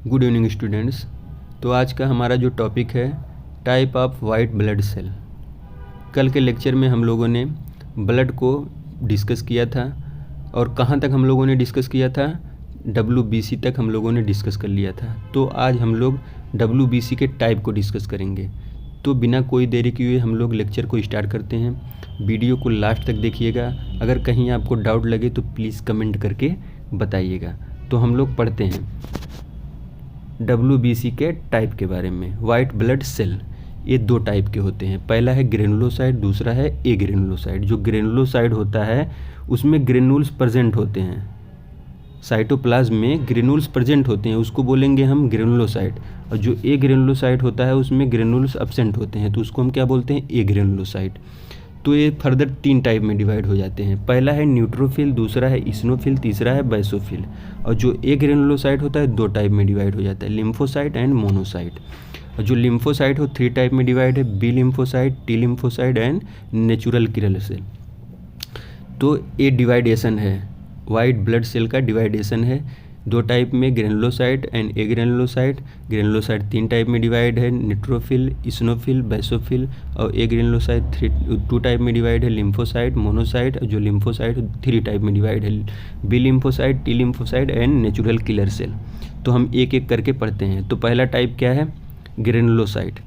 Good evening students. तो आज का हमारा जो टॉपिक है type of white blood cell. कल के लेक्चर में हम लोगों ने ब्लड को डिस्कस किया था और कहाँ तक हम लोगों ने डिस्कस किया था, WBC तक हम लोगों ने डिस्कस कर लिया था। तो आज हम लोग WBC के टाइप को डिस्कस करेंगे। तो बिना कोई देरी किए हम लोग लेक्चर को स्टार्ट करते हैं। वीडियो को लास्ट तक देखिएगा। अगर कहीं आपको डाउट लगे तो प्लीज़ कमेंट करके बताइएगा। तो हम लोग पढ़ते हैं WBC के टाइप के बारे में। वाइट ब्लड सेल ये दो टाइप के होते हैं। पहला है ग्रेनुलोसाइट, दूसरा है ए ग्रेनुलोसाइट। जो ग्रेनुलोसाइट होता है उसमें ग्रेनुल्स प्रेजेंट होते हैं, साइटोप्लाज्म में ग्रेनुल्स प्रेजेंट होते हैं, उसको बोलेंगे हम ग्रेनुलोसाइट। और जो ए ग्रेनुलोसाइट होता है उसमें ग्रेनुल्स एब्सेंट होते हैं, तो उसको हम क्या बोलते हैं, ए ग्रेनुलोसाइट। तो ये फर्दर 3 टाइप में डिवाइड हो जाते हैं। पहला है न्यूट्रोफिल, दूसरा है इसिनोफिल, तीसरा है बैसोफिल। और जो ए ग्रेनुलोसाइट होता है 2 टाइप में डिवाइड हो जाता है, लिम्फोसाइट एंड मोनोसाइट। और जो लिम्फोसाइट हो 3 टाइप में डिवाइड है, B lymphocyte, T lymphocyte and natural killer cell. तो ये डिवाइडेशन है, वाइट ब्लड सेल का डिवाइडेशन है 2 टाइप में, granulocyte and agranulocyte. Granulocyte 3 type में डिवाइड है, न्यूट्रोफिल, इसिनोफिल, बैसोफिल। और ए ग्रेनुलोसाइट 2 टाइप में डिवाइड है, लिम्फोसाइट, मोनोसाइट। और जो लिम्फोसाइट 3 टाइप में डिवाइड है, B lymphocyte, T lymphocyte and natural killer cell. तो हम एक एक करके पढ़ते हैं। तो पहला टाइप क्या है, ग्रेनुलोसाइट।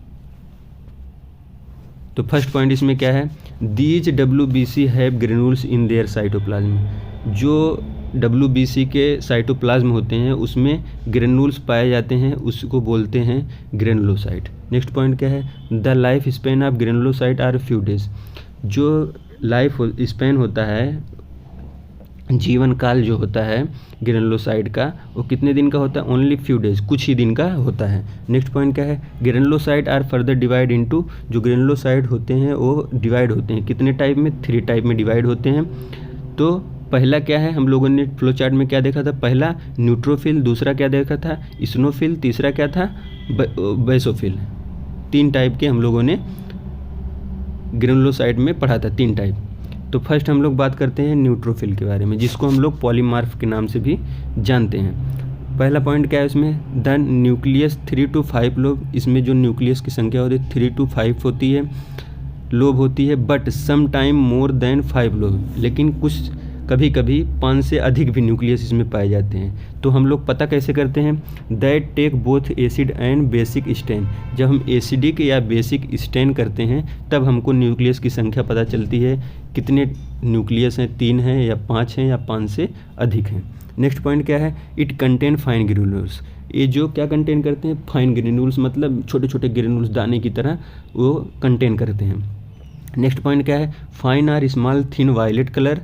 तो फर्स्ट पॉइंट इसमें क्या है, these WBC have granules in their cytoplasm. जो WBC के साइटोप्लाज्म होते हैं उसमें ग्रेनुल्स पाए जाते हैं, उसको बोलते हैं ग्रेनुलोसाइट। नेक्स्ट पॉइंट क्या है, the life span of granulocyte are few days. जो लाइफ स्पेन होता है, जीवन काल जो होता है ग्रेनुलोसाइट का, वो कितने दिन का होता है, ओनली फ्यू डेज, कुछ ही दिन का होता है। नेक्स्ट पॉइंट क्या है, granulocyte are further divide into. जो ग्रेनुलोसाइट होते हैं वो डिवाइड होते हैं कितने टाइप में, 3 टाइप में डिवाइड होते हैं। तो पहला क्या है, हम लोगों ने फ्लो चार्ट में क्या देखा था, पहला न्यूट्रोफिल, दूसरा क्या देखा था, इसिनोफिल, तीसरा क्या था, बैसोफिल। 3 टाइप के हम लोगों ने ग्रेनुलोसाइट में पढ़ा था, 3 टाइप। तो फर्स्ट हम लोग बात करते हैं न्यूट्रोफिल के बारे में, जिसको हम लोग पॉलीमार्फ के नाम से भी जानते हैं। पहला पॉइंट क्या है इसमें, द न्यूक्लियस 3 to 5 लोब। इसमें जो न्यूक्लियस की संख्या होती है 3 to 5 होती है, लोब होती है। But some time more than 5 lobe, लेकिन कुछ कभी कभी 5 से अधिक भी न्यूक्लियस इसमें पाए जाते हैं। तो हम लोग पता कैसे करते हैं, that take both acid and basic stain. जब हम एसिडिक या बेसिक स्टेन करते हैं तब हमको न्यूक्लियस की संख्या पता चलती है, कितने न्यूक्लियस हैं, 3 हैं या 5 हैं या 5 से अधिक हैं। नेक्स्ट पॉइंट क्या है, इट कंटेन फाइन ग्रेनुल्स। ये जो क्या कंटेन करते हैं, फाइन ग्रेनुल्स, मतलब छोटे छोटे ग्रेनुल्स दाने की तरह वो कंटेन करते हैं। नेक्स्ट पॉइंट क्या है, fine or small thin violet colour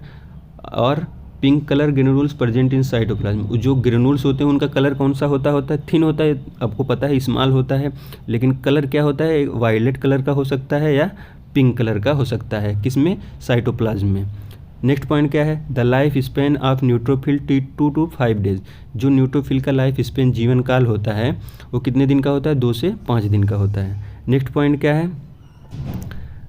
और pink colour granules present in cytoplasm. जो ग्रेनुल्स होते हैं उनका कलर कौन सा होता है, थिन होता है, आपको पता है, स्मॉल होता है, लेकिन कलर क्या होता है, वायलेट कलर का हो सकता है या पिंक कलर का हो सकता है, किसमें, साइटोप्लाज्म में। नेक्स्ट पॉइंट क्या है, the life span of neutrophil 2 to 5 days. जो न्यूट्रोफिल का लाइफ स्पेन, जीवन काल होता है, वो कितने दिन का होता है, 2 से 5 दिन का होता है। नेक्स्ट पॉइंट क्या है,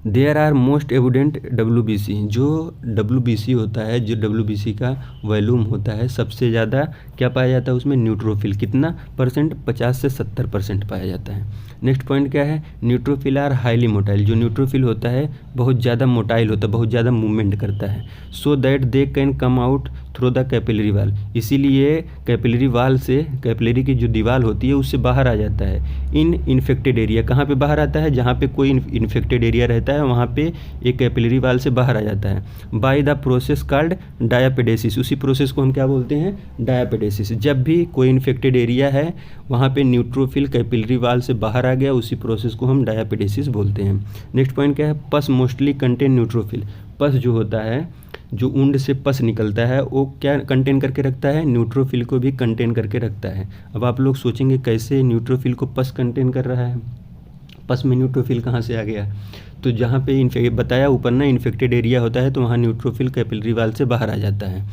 there are most evident WBC। जो WBC होता है, जो WBC का वॉल्यूम होता है, सबसे ज़्यादा क्या पाया जाता है उसमें, न्यूट्रोफिल। कितना परसेंट, 50 से 70% पाया जाता है। नेक्स्ट पॉइंट क्या है, न्यूट्रोफिल आर हाईली मोटाइल। जो न्यूट्रोफिल होता है बहुत ज़्यादा मोटाइल होता है, बहुत ज़्यादा मूवमेंट करता है। So that they can come out through the capillary वाल। इसीलिए कैपिलरी वाल से, कैपिलरी की जो दीवार होती है उससे बाहर आ जाता है। इन इन्फेक्टेड एरिया, कहाँ पे बाहर आता है, जहाँ पे कोई इन्फेक्टेड एरिया रहता है वहाँ पे एक कैपिलरी वाल से बाहर आ जाता है, बाय द प्रोसेस कॉल्ड डायापेडेसिस। उसी प्रोसेस को हम क्या बोलते हैं, डायापेडेसिस। जब भी कोई इन्फेक्टेड एरिया है वहाँ पे न्यूट्रोफिल कैपिलरी वाल से बाहर आ गया, उसी प्रोसेस को हम डायापेडेसिस बोलते हैं। नेक्स्ट पॉइंट क्या है, पस मोस्टली कंटेन न्यूट्रोफिल। पस जो होता है, जो ऊंड से पस निकलता है, वो क्या कंटेन करके रखता है, न्यूट्रोफिल को भी कंटेन करके रखता है। अब आप लोग सोचेंगे कैसे न्यूट्रोफिल को पस कंटेन कर रहा है, पस में न्यूट्रोफिल कहाँ से आ गया। तो जहाँ पे बताया ऊपर ना इन्फेक्टेड एरिया होता है, तो वहाँ न्यूट्रोफिल कैपिलरी वाल से बाहर आ जाता है।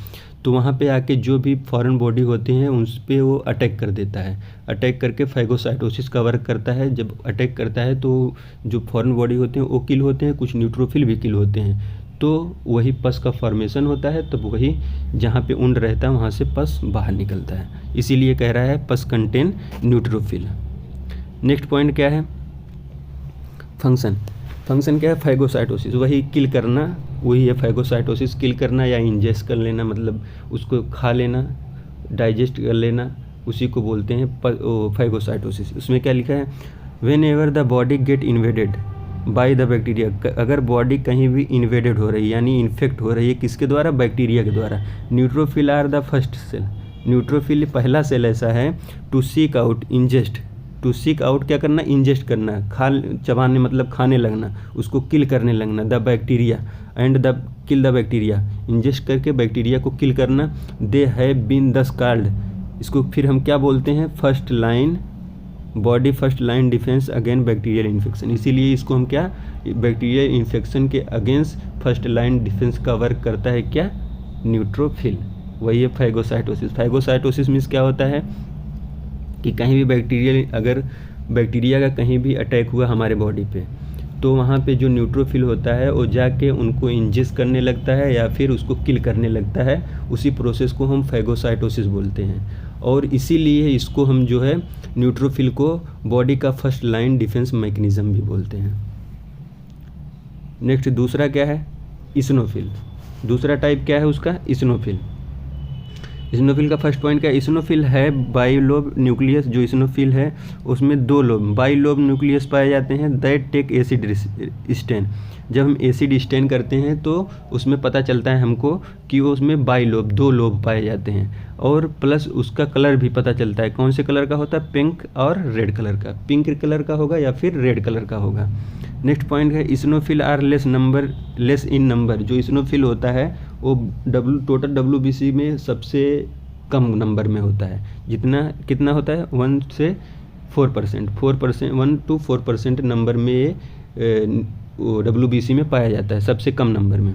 तो वहाँ पे आके जो भी फॉरेन बॉडी होती हैं उस पर वो अटैक कर देता है, अटैक करके फाइगोसाइटोसिस का वर्क करता है। जब अटैक करता है तो जो फॉरेन बॉडी होते हैं वो किल होते हैं, कुछ न्यूट्रोफिल भी किल होते हैं। तो वही पस का फॉर्मेशन होता है, तब वही जहाँ पे उंड रहता है वहाँ से पस बाहर निकलता है, इसीलिए कह रहा है पस कंटेन न्यूट्रोफिल। नेक्स्ट पॉइंट क्या है, फंक्शन। फंक्शन क्या है, फैगोसाइटोसिस, वही किल करना, वही है फैगोसाइटोसिस, किल करना या इंजेस्ट कर लेना, मतलब उसको खा लेना, डाइजेस्ट कर लेना, उसी को बोलते हैं फैगोसाइटोसिस। उसमें क्या लिखा है, when ever the body get invaded by the bacteria, अगर बॉडी कहीं भी इन्वेडेड हो रही है यानी इन्फेक्ट हो रही है, किसके द्वारा, बैक्टीरिया के द्वारा। Neutrophil are the first cell, neutrophil पहला सेल ऐसा है to seek out ingest, to seek out क्या करना, इंजेस्ट करना, चबाने मतलब खाने लगना, उसको किल करने लगना, the bacteria and the kill the bacteria, ingest करके बैक्टीरिया को किल करना। दे हैव बीन दस कॉल्ड, इसको फिर हम क्या बोलते हैं, first line body first line defence against bacterial infection, इसीलिए इसको हम क्या, बैक्टीरियल इन्फेक्शन के अगेंस्ट फर्स्ट लाइन डिफेंस का वर्क करता है क्या, न्यूट्रोफिल। वही है फैगोसाइटोसिस। फैगोसाइटोसिस मीन्स क्या होता है कि कहीं भी बैक्टीरियल, अगर बैक्टीरिया का कहीं भी अटैक हुआ हमारे बॉडी पे, तो वहाँ पे जो न्यूट्रोफिल होता है वो जाके उनको इंजेस्ट करने लगता है या फिर उसको किल करने लगता है, उसी प्रोसेस को हम फैगोसाइटोसिस बोलते हैं। और इसीलिए इसको हम जो है न्यूट्रोफिल को बॉडी का फर्स्ट लाइन डिफेंस मैकेनिज्म भी बोलते हैं। नेक्स्ट दूसरा क्या है, इस्नोफिल। दूसरा टाइप क्या है उसका, इस्नोफिल। इस्नोफिल का फर्स्ट पॉइंट क्या है, इस्नोफिल है बाइलोब न्यूक्लियस, जो इस्नोफिल है उसमें दो लोब बाइलोब न्यूक्लियस पाए जाते हैं, दैट टेक एसिड स्टेन। जब हम एसिड स्टेन करते हैं तो उसमें पता चलता है हमको कि वो उसमें बाइलोब, दो लोब पाए जाते हैं, और प्लस उसका कलर भी पता चलता है, कौन से कलर का होता है, पिंक और रेड कलर का, पिंक कलर का होगा या फिर रेड कलर का होगा। नेक्स्ट पॉइंट है, eosinophil are less in number, जो इस्नोफिल होता है वो टोटल WBC में सबसे कम नंबर में होता है, जितना कितना होता है 1 से 4%, 1 to 4% नंबर में ये WBC में पाया जाता है, सबसे कम नंबर में।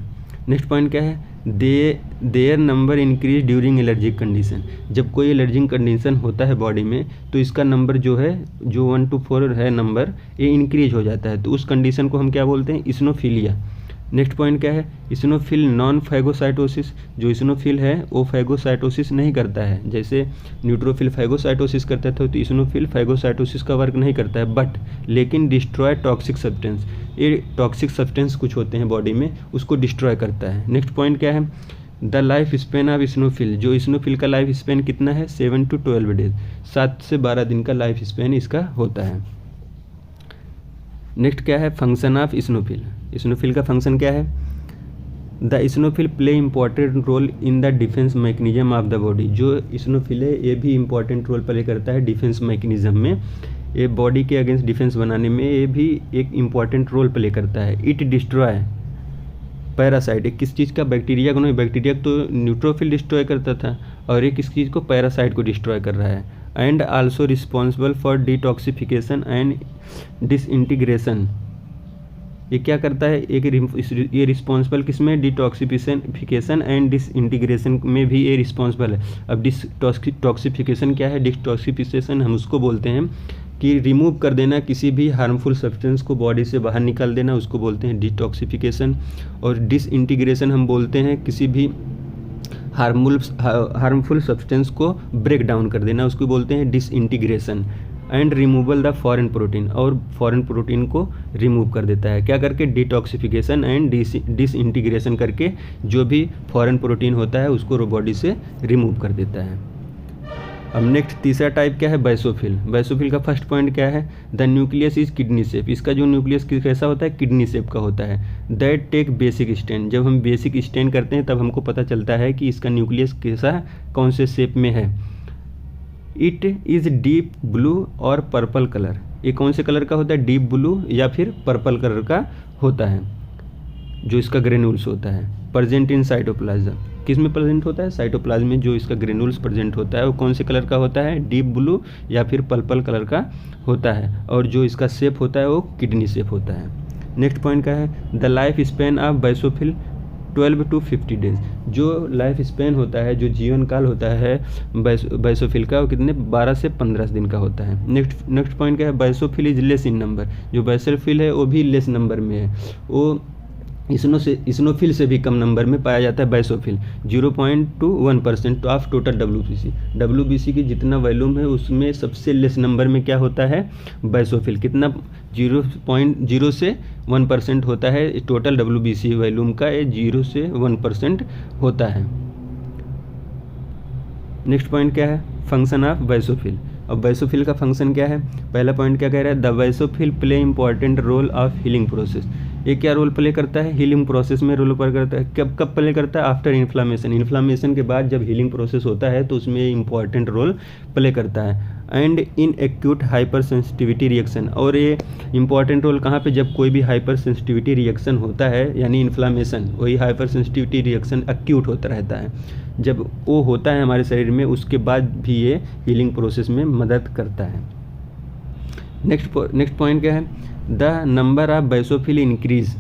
नेक्स्ट पॉइंट क्या है, their number increase during allergic condition, जब कोई एलर्जिक कंडीशन होता है बॉडी में तो इसका नंबर जो है, जो 1 to 4 है नंबर, ये इंक्रीज हो जाता है, तो उस कंडीशन को हम क्या बोलते हैं, इस्नोफिलिया। नेक्स्ट पॉइंट क्या है, इस्नोफिल नॉन फैगोसाइटोसिस, जो इस्नोफिल है वो फैगोसाइटोसिस नहीं करता है, जैसे न्यूट्रोफिल फैगोसाइटोसिस करता था तो इस्नोफिल फैगोसाइटोसिस का वर्क नहीं करता है, बट लेकिन डिस्ट्रॉय टॉक्सिक सब्सटेंस, ये टॉक्सिक सब्सटेंस कुछ होते हैं बॉडी में, उसको डिस्ट्रॉय करता है। नेक्स्ट पॉइंट क्या है, the life span of eosinophil, जो इस्नोफिल का लाइफ स्पेन कितना है, 7 to 12 डेज, 7 से 12 दिन का लाइफ स्पेन इसका होता है। नेक्स्ट क्या है, फंक्शन ऑफ इस्नोफिल। इस्नोफिल का फंक्शन क्या है, the eosinophil play important role in the defence mechanism of the body, जो इस्नोफिल है ये भी इंपॉर्टेंट रोल प्ले करता है डिफेंस मैकेनिज्म में, ये बॉडी के अगेंस्ट डिफेंस बनाने में ये भी एक इम्पॉर्टेंट रोल प्ले करता है। इट डिस्ट्रॉय पैरासाइट, एक किस चीज़ का, बैक्टीरिया को नहीं, बैक्टीरिया तो न्यूट्रोफिल डिस्ट्रॉय करता था और ये किस चीज़ को, पैरासाइट को डिस्ट्रॉय कर रहा है। And also responsible for detoxification and disintegration, ये क्या करता है, ये रिस्पॉन्सिबल किस में, डिटॉक्सिफिकेशन एंड डिसइंटीग्रेशन में भी ये रिस्पॉन्सिबल है। अब डिटॉक्सिफिकेशन क्या है, डिटॉक्सिफिकेशन हम उसको बोलते हैं कि रिमूव कर देना किसी भी हार्मफुल सब्सटेंस को बॉडी से बाहर निकाल देना, उसको बोलते हैं डिटॉक्सिफिकेशन। और डिसइंटीग्रेशन हम बोलते हैं किसी भी हार्मफुल सब्सटेंस को ब्रेक डाउन कर देना, उसको बोलते हैं disintegration. And removal the foreign protein, और फॉरेन प्रोटीन को रिमूव कर देता है, क्या करके, डिटॉक्सिफिकेशन एंड डिसइंटीग्रेशन करके, जो भी फॉरेन प्रोटीन होता है उसको बॉडी से रिमूव कर देता है। अब नेक्स्ट तीसरा टाइप क्या है, बैसोफिल। बैसोफिल का फर्स्ट पॉइंट क्या है, the nucleus is kidney shape, इसका जो न्यूक्लियस कैसा होता है, किडनी शेप का होता है। दैट टेक बेसिक स्टेन, जब हम बेसिक स्टेन करते हैं तब हमको पता चलता है कि इसका न्यूक्लियस कैसा, कौन से शेप में है। इट इज़ डीप ब्लू और पर्पल कलर, ये कौन से कलर का होता है, डीप ब्लू या फिर पर्पल कलर का होता है, जो इसका ग्रेन्यूल्स होता है। प्रेजेंट इन साइटोप्लाज्म, किस में प्रेजेंट होता है, साइटोप्लाज्म में जो इसका ग्रेन्यूल्स प्रेजेंट होता है वो कौन से कलर का होता है, डीप ब्लू या फिर पर्पल कलर का होता है, और जो इसका शेप होता है वो किडनी शेप होता है। नेक्स्ट पॉइंट क्या है, the life span of basophil 12 to 50 days, जो लाइफ स्पेन होता है, जो जीवन काल होता है बैसोफिल का, वो कितने, 12 से 15 दिन का होता है। नेक्स्ट पॉइंट क्या है, basophil is less in number, जो बैसोफिल है वो भी लेस नंबर में है, वो इस्नोफिल से भी कम नंबर में पाया जाता है बेसोफिल 0.21% ऑफ टोटल डब्ल्यूबीसी की जितना वॉल्यूम है उसमें सबसे लेस नंबर में क्या होता है, बेसोफिल। कितना, 0.0 से 1% होता है टोटल डब्ल्यूबीसी वॉल्यूम का, ये 0 से 1% होता है। नेक्स्ट पॉइंट क्या है, फंक्शन ऑफ बेसोफिल। अब बेसोफिल का फंक्शन क्या है, पहला पॉइंट क्या कह रहा है, the basophil play important role of healing process. ये क्या रोल प्ले करता है, हीलिंग प्रोसेस में रोल प्ले करता है। कब प्ले करता है, आफ्टर इन्फ्लामेशन के बाद जब हीलिंग प्रोसेस होता है तो उसमें इंपॉर्टेंट रोल प्ले करता है। And in acute hyper sensitivity reaction, और ये इंपॉर्टेंट रोल कहाँ पे, जब कोई भी हाइपर सेंसिटिविटी रिएक्शन होता है, यानी इन्फ्लामेशन, वही हाइपर सेंसिटिविटी रिएक्शन एक्यूट होता रहता है, जब वो होता है हमारे शरीर में उसके बाद भी ये हीलिंग प्रोसेस में मदद करता है। नेक्स्ट पॉइंट क्या है, the number of basophil increase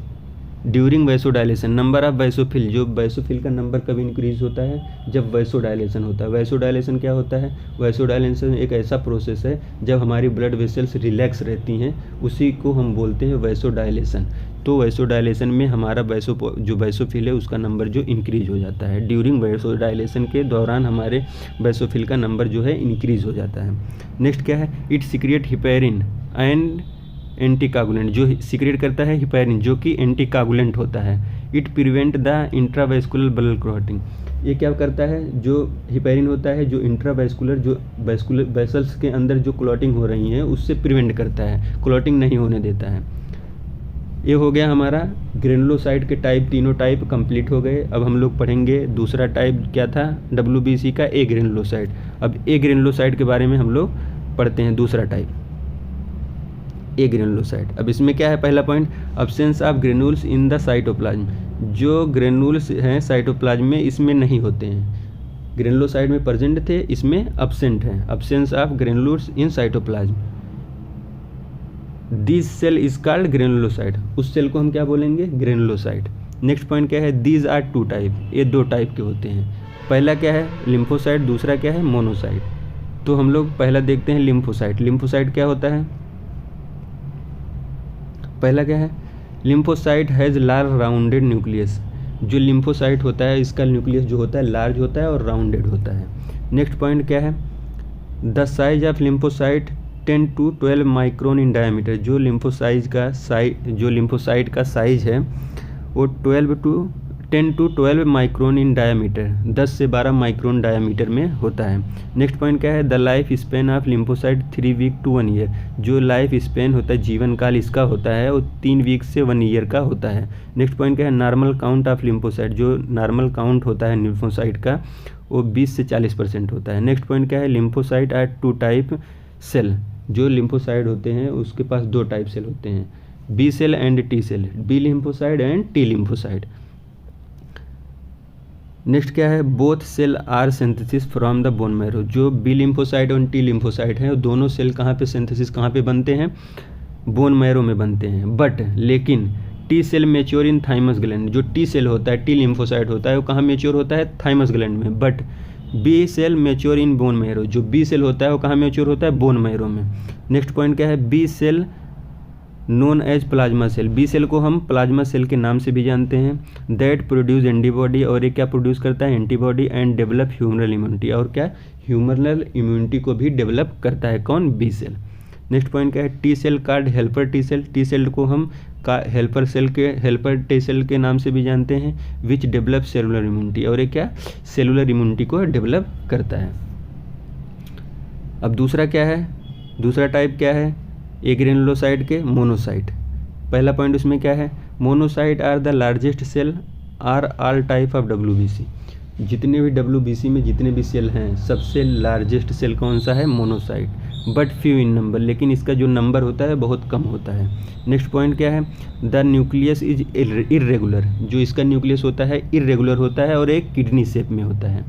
during vasodilation. Number of basophil, जो बेसोफिल का नंबर कब इंक्रीज होता है, जब वैसोडाइलेशन होता है। वैसोडाइलेशन क्या होता है, वैसोडाइलेशन एक ऐसा प्रोसेस है जब हमारी ब्लड वेसल्स रिलैक्स रहती हैं, उसी को हम बोलते हैं वैसोडाइलेशन। तो वैसोडाइलेशन में हमारा जो बेसोफिल है उसका नंबर जो इंक्रीज हो जाता है, ड्यूरिंग वैसोडाइलेशन के दौरान हमारे बेसोफिल का नंबर जो है इंक्रीज हो जाता है। नेक्स्ट क्या है, it secret heparin and anticoagulant, जो सीक्रेट करता है हिपेरिन जो कि एंटीकागुलेंट होता है। It prevent the intravascular blood clotting, ये क्या करता है, जो हिपेरिन होता है जो इंट्रावेस्कुलर, जो वेसल्स के अंदर जो क्लॉटिंग हो रही है उससे प्रिवेंट करता है, क्लॉटिंग नहीं होने देता है। ये हो गया हमारा ग्रेनुलोसाइट के टाइप, तीनों टाइप कंप्लीट हो गए। अब हम लोग पढ़ेंगे दूसरा टाइप क्या था डब्ल्यूबीसी का, ए ग्रेनुलोसाइट। अब ए ग्रेनुलोसाइट के बारे में हम लोग पढ़ते हैं, दूसरा टाइप ए ग्रेनुलोसाइट। अब इसमें क्या है, पहला point, absence of granules in the cytoplasm. जो ग्रेनुल्स हैं साइटोप्लाज्म में इसमें नहीं होते हैं, ग्रेनुलोसाइट में प्रेजेंट थे, इसमें अब्सेंट हैं। Absence of granules in cytoplasm, this cell is called granulocyte. उस सेल को हम क्या बोलेंगे, ग्रेनुलोसाइट। नेक्स्ट पॉइंट क्या है, दीज आर टू टाइप, ये दो टाइप के होते हैं। पहला क्या है लिम्फोसाइट, दूसरा क्या है मोनोसाइट। तो हम लोग पहला देखते हैं लिम्फोसाइट। लिम्फोसाइट क्या होता है, पहला क्या है, lymphocyte has large rounded nucleus. जो लिम्फोसाइट होता है इसका न्यूक्लियस जो होता है लार्ज होता है और राउंडेड होता है। नेक्स्ट पॉइंट क्या है, the size of lymphocyte 10 to 12 micron in diameter. जो लिम्फोसाइट का साइज है वो 10 to 12 माइक्रोन इन डायमीटर, 10 से 12 माइक्रोन डायमीटर में होता है। नेक्स्ट पॉइंट क्या है, the life span of lymphocyte 3 week to 1 year. जो लाइफ स्पेन होता है, जीवन काल इसका होता है वो 3 वीक से 1 ईयर का होता है। नेक्स्ट पॉइंट क्या है, नॉर्मल काउंट ऑफ लिम्फोसाइट। जो नॉर्मल काउंट होता है लिम्फोसाइट का वो 20 से 40% होता है। नेक्स्ट पॉइंट क्या है, लिम्फोसाइट आर 2 टाइप सेल। जो लिम्फोसाइट होते हैं उसके पास 2 टाइप सेल होते हैं, B cell and T cell, B lymphocyte and T lymphocyte. Next क्या है, both cell are synthesis from the bone marrow. जो बी लिम्फोसाइट और टी लिम्फोसाइट हैं दोनों सेल कहाँ पे सिंथेसिस कहाँ पे बनते हैं, बोन मैरो में बनते हैं। बट लेकिन T cell mature in thymus gland. जो टी सेल होता है, टी लिम्फोसाइट होता है वो कहाँ मेच्योर होता है, थाइमस ग्लैंड में। But B cell mature in bone marrow. जो बी सेल होता है वो कहाँ मेच्योर होता है, बोन मैरो में। नेक्स्ट पॉइंट क्या है, B cell known as plasma cell. B cell को हम प्लाज्मा सेल के नाम से भी जानते हैं। दैट प्रोड्यूस एंटीबॉडी, और ये क्या प्रोड्यूस करता है, antibody, and develop humoral immunity. और क्या, ह्यूमरल इम्यूनिटी को भी डेवलप करता है कौन, बी सेल। नेक्स्ट पॉइंट क्या है, T cell called helper T cell. T cell को हम हेल्पर टी सेल के नाम से भी जानते हैं, विच डेवलप सेलुलर इम्यूनिटी। और ये क्या, सेलुलर इम्यूनिटी को डेवलप करता है। अब दूसरा क्या है, दूसरा टाइप क्या है, ए ग्रेनुलोसाइट के मोनोसाइट। पहला पॉइंट उसमें क्या है, monocyte are the largest cell are all type of WBC. जितने भी डब्ल्यूबीसी में जितने भी सेल हैं सबसे लार्जेस्ट सेल कौन सा है, monocyte. But few in number, लेकिन इसका जो नंबर होता है बहुत कम होता है। नेक्स्ट पॉइंट क्या है, द न्यूक्लियस इज इरेगुलर। जो इसका न्यूक्लियस होता है इरेगुलर होता है और एक किडनी शेप में होता है।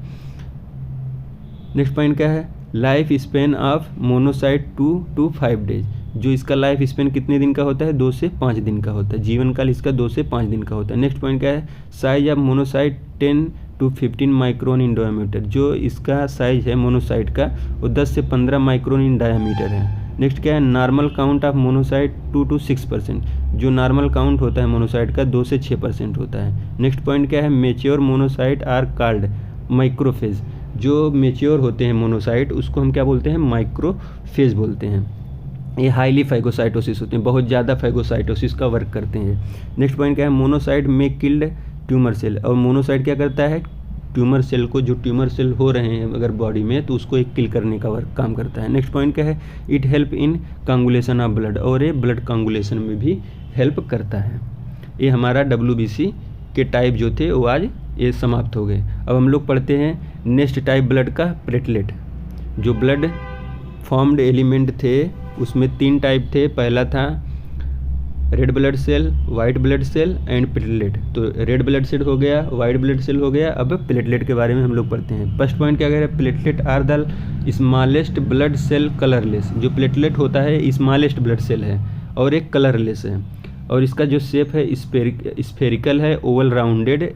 नेक्स्ट पॉइंट क्या है, life span of monocyte 2 to 5 days. जो इसका लाइफ स्पेन कितने दिन का होता है, 2 से 5 दिन का होता है। जीवन काल इसका 2 से 5 दिन का होता है। नेक्स्ट पॉइंट क्या है, size of monocyte 10 to 15 micron in diameter. जो इसका साइज है मोनोसाइट का वो 10 से 15 माइक्रोन इन डायमीटर है। नेक्स्ट क्या है, normal count of monocyte 2 to 6%, जो नॉर्मल काउंट होता है मोनोसाइट का 2 से 6% होता है। नेक्स्ट पॉइंट क्या है, mature monocyte are called macrophage, जो मेच्योर होते हैं मोनोसाइट उसको हम क्या बोलते हैं, माइक्रोफेज बोलते हैं। ये हाईली फैगोसाइटोसिस होते हैं, बहुत ज़्यादा फैगोसाइटोसिस का वर्क करते हैं। नेक्स्ट पॉइंट क्या है, मोनोसाइट में किल्ड ट्यूमर सेल, और मोनोसाइट क्या करता है, ट्यूमर सेल को, जो ट्यूमर सेल हो रहे हैं अगर बॉडी में तो उसको एक किल करने का वर्क काम करता है। नेक्स्ट पॉइंट क्या है, it help in coagulation of blood, और ये ब्लड कांगुलेशन में भी हेल्प करता है। ये हमारा WBC के टाइप जो थे वो आज ये समाप्त हो गए। अब हम लोग पढ़ते हैं नेक्स्ट टाइप ब्लड का, प्लेटलेट। जो ब्लड फॉर्म्ड एलिमेंट थे उसमें 3 टाइप थे, पहला था red blood cell, white blood cell and platelet. तो रेड ब्लड सेल हो गया, वाइट ब्लड सेल हो गया, अब प्लेटलेट के बारे में हम लोग पढ़ते हैं। फर्स्ट पॉइंट क्या कह रहे हैं, platelet are the smallest blood cell colourless. जो प्लेटलेट होता है स्मॉलेस्ट ब्लड सेल है और एक कलरलेस है, और इसका जो शेप है स्फेरिकल है, ओवल राउंडेड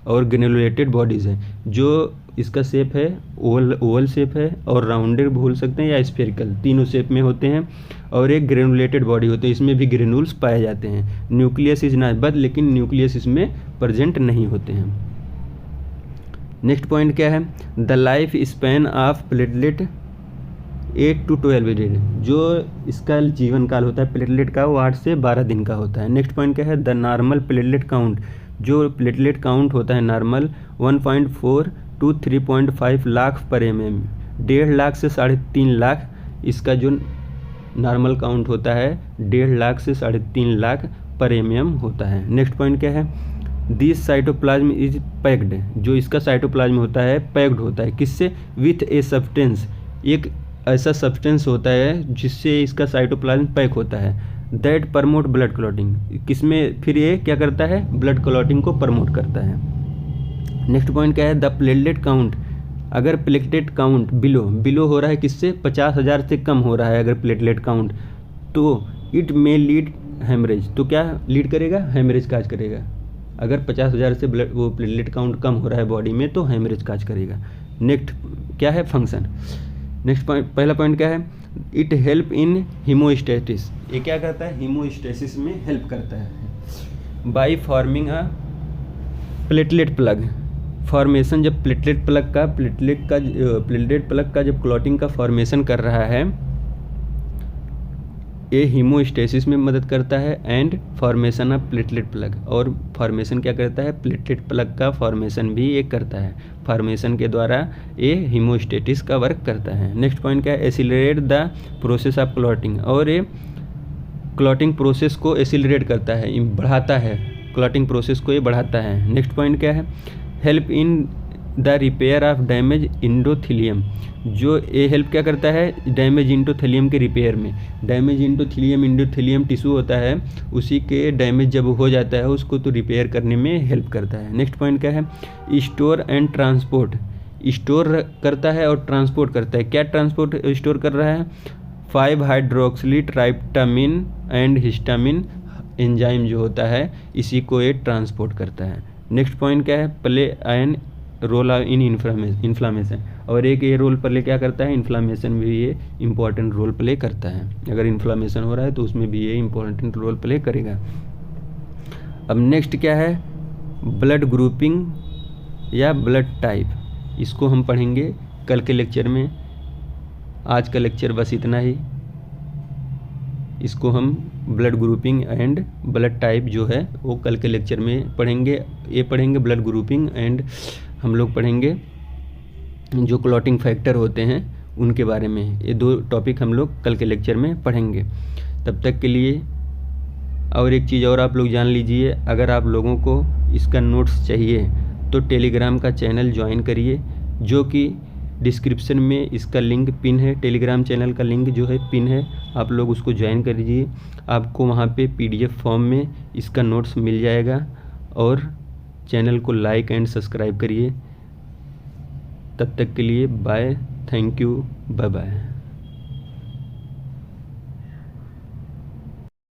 और ग्रेनुलेटेड बॉडीज़ है। जो इसका शेप है ओवल शेप है, और राउंडेड बोल सकते हैं या स्फेरिकल, तीनों शेप में होते हैं, और एक ग्रेनुलेटेड बॉडी होती है, इसमें भी ग्रेनुल्स पाए जाते हैं। न्यूक्लियस इज नॉट बट, लेकिन न्यूक्लियस इसमें प्रेजेंट नहीं होते हैं। नेक्स्ट पॉइंट क्या है, the life span of platelet 8 to 12 days, जो इसका जीवन काल होता है प्लेटलेट का वो 8 से 12 दिन का होता है। नेक्स्ट पॉइंट क्या है, द नॉर्मल प्लेटलेट काउंट, जो प्लेटलेट काउंट होता है नॉर्मल 1.4 to 3.5 लाख पर mm, 1.5 लाख से 3.5 लाख इसका जो नॉर्मल काउंट होता है 1.5 लाख से 3.5 लाख पर mm होता है। नेक्स्ट पॉइंट क्या है, दिस साइटोप्लाज्म इज पैक्ड, जो इसका साइटोप्लाज्म होता है पैक्ड होता है किससे, विथ ए सब्सटेंस, एक ऐसा सब्सटेंस होता है जिससे इसका साइटोप्लाज्म पैक होता है, दैट प्रमोट ब्लड क्लॉटिंग, किसमें फिर ये क्या करता है, ब्लड क्लॉटिंग को प्रमोट करता है। नेक्स्ट पॉइंट क्या है, द प्लेटलेट काउंट, अगर प्लेटलेट काउंट बिलो हो रहा है किससे, 50,000 से कम हो रहा है अगर प्लेटलेट काउंट, तो इट मे लीड हेमरेज, तो क्या लीड करेगा, हेमरेज काज करेगा। अगर 50,000 से ब्लड वो प्लेटलेट काउंट कम हो रहा है बॉडी में तो हेमरेज काज करेगा। नेक्स्ट क्या है, फंक्शन। नेक्स्ट पॉइंट, पहला पॉइंट क्या है, इट हेल्प इन हीमोस्टेसिस, ये क्या करता है, हीमोस्टेसिस में हेल्प करता है। By forming a platelet plug, formation जब प्लेटलेट प्लग का जब क्लॉटिंग का फॉर्मेशन कर रहा है, ये हीमोस्टेसिस में मदद करता है, and formation of platelet plug, और फॉर्मेशन क्या करता है, प्लेटलेट प्लग का फॉर्मेशन भी ये करता है, फॉर्मेशन के द्वारा ये हीमोस्टेसिस का वर्क करता है। नेक्स्ट पॉइंट क्या है, accelerate the process of clotting, और ये क्लॉटिंग प्रोसेस को एसिलरेट करता है, बढ़ाता है, क्लॉटिंग प्रोसेस को ये बढ़ाता है। नेक्स्ट पॉइंट क्या है, help in the repair of damage endothelium, जो ये हेल्प क्या करता है, डैमेज इंडोथीलियम के रिपेयर में। डैमेज इंडोथीलियम टिश्यू होता है, उसी के डैमेज जब हो जाता है उसको तो रिपेयर करने में हेल्प करता है। नेक्स्ट पॉइंट क्या है, स्टोर एंड ट्रांसपोर्ट, स्टोर करता है और ट्रांसपोर्ट करता है। क्या ट्रांसपोर्ट स्टोर कर रहा है, 5 हाइड्रोक्सिली ट्राइप्टामिन एंड हिस्टामिन एंजाइम जो होता है इसी को ये ट्रांसपोर्ट करता है। नेक्स्ट पॉइंट क्या है, play an role in inflammation, और एक ये रोल प्ले क्या करता है, इन्फ्लामेशन में भी ये इंपॉर्टेंट रोल प्ले करता है। अगर इन्फ्लामेशन हो रहा है तो उसमें भी ये इंपॉर्टेंट रोल प्ले करेगा। अब नेक्स्ट क्या है, ब्लड ग्रुपिंग या ब्लड टाइप, इसको हम पढ़ेंगे कल के लेक्चर में। आज का लेक्चर बस इतना ही, इसको हम blood grouping and blood type जो है वो कल के लेक्चर में पढ़ेंगे। ये पढ़ेंगे ब्लड ग्रुपिंग एंड हम लोग पढ़ेंगे जो क्लॉटिंग फैक्टर होते हैं उनके बारे में। ये 2 टॉपिक हम लोग कल के लेक्चर में पढ़ेंगे। तब तक के लिए और एक चीज़ और आप लोग जान लीजिए, अगर आप लोगों को इसका नोट्स चाहिए तो टेलीग्राम का चैनल ज्वाइन करिए, जो कि डिस्क्रिप्शन में इसका लिंक पिन है। टेलीग्राम चैनल का लिंक जो है पिन है, आप लोग उसको ज्वाइन कर लीजिए। आपको वहाँ पे PDF फॉर्म में इसका नोट्स मिल जाएगा, और चैनल को लाइक एंड सब्सक्राइब करिए। तब तक के लिए bye, thank you, bye bye.